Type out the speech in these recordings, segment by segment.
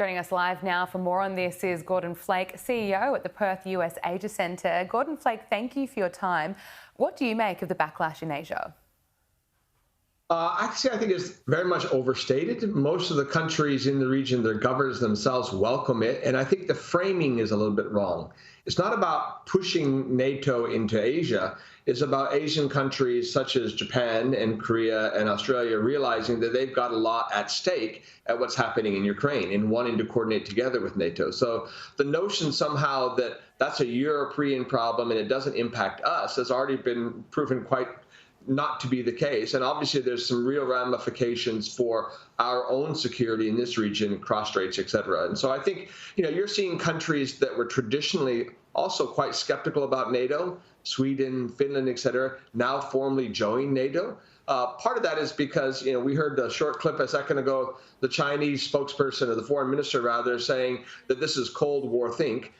Joining us live now for more on this is Gordon Flake, CEO at the Perth USAsia Centre. Gordon Flake, thank you for your time. What do you make of the backlash in Asia? Actually, I think it's very much overstated. Most of the countries in the region, their governors themselves welcome it. And I think the framing is a little bit wrong. It's not about pushing NATO into Asia. It's about Asian countries such as Japan and Korea and Australia realizing that they've got a lot at stake at what's happening in Ukraine and wanting to coordinate together with NATO. So the notion somehow that that's a European problem and it doesn't impact us has already been proven quite not to be the case. And obviously there's some real ramifications for our own security in this region, cross straits, et cetera. And so I think, you're seeing countries that were traditionally also quite skeptical about NATO, Sweden, Finland, et cetera, now formally join NATO. Part of that is because, we heard a short clip a second ago, the Chinese spokesperson, or the foreign minister rather, saying that this is Cold War think.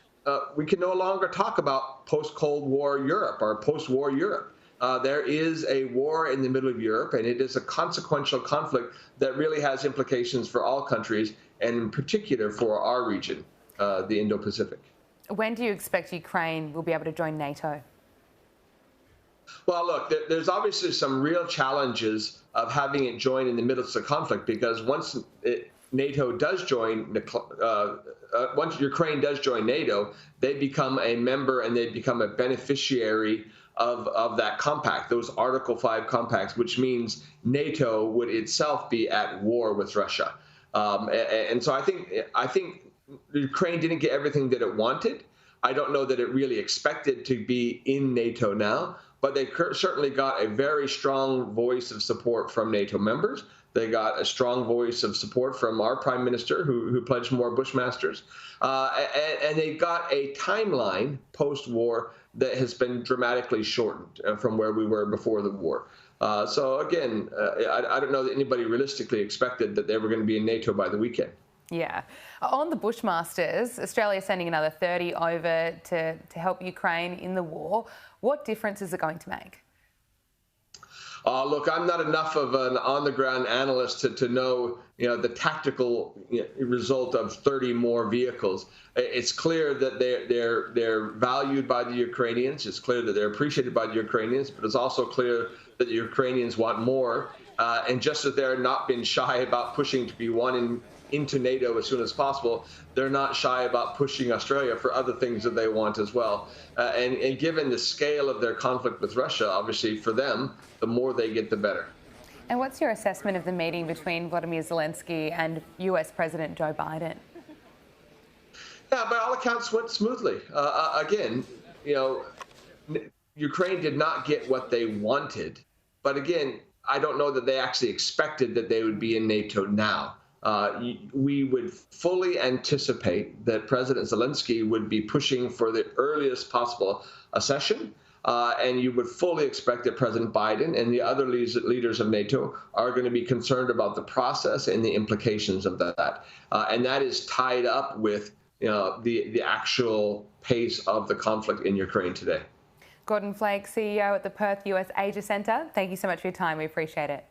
We can no longer talk about post-Cold War Europe or post-war Europe. There is a war in the middle of Europe, and it is a consequential conflict that really has implications for all countries, and in particular for our region, the Indo-Pacific. When do you expect Ukraine will be able to join NATO? Well, look, there's obviously some real challenges of having it join in the middle of the conflict, because once NATO does join, once Ukraine does join NATO, they become a member and they become a beneficiary of that compact, those Article 5 compacts, which means NATO would itself be at war with Russia. And so I think Ukraine didn't get everything that it wanted. I don't know that it really expected to be in NATO now, but they certainly got a very strong voice of support from NATO members. They got a strong voice of support from our prime minister, who pledged more Bushmasters. And they got a timeline post-war that has been dramatically shortened from where we were before the war. So again, I don't know that anybody realistically expected that they were going to be in NATO by the weekend. Yeah. On the Bushmasters, Australia sending another 30 over to help Ukraine in the war. What difference is it going to make? Look, I'm not enough of an on-the-ground analyst to know, the tactical result of 30 more vehicles. It's clear that they're valued by the Ukrainians. It's clear that they're appreciated by the Ukrainians, but it's also clear that the Ukrainians want more. And just as they're not been shy about pushing to be one into NATO as soon as possible, they're not shy about pushing Australia for other things that they want as well. And given the scale of their conflict with Russia, obviously for them, the more they get, the better. And what's your assessment of the meeting between Volodymyr Zelensky and US President Joe Biden? Yeah, by all accounts, went smoothly. Again, Ukraine did not get what they wanted. But again, I don't know that they actually expected that they would be in NATO now. We would fully anticipate that President Zelensky would be pushing for the earliest possible accession, and you would fully expect that President Biden and the other leaders of NATO are going to be concerned about the process and the implications of that. And that is tied up with the actual pace of the conflict in Ukraine today. Gordon Flake, CEO at the Perth USAsia Centre, thank you so much for your time. We appreciate it.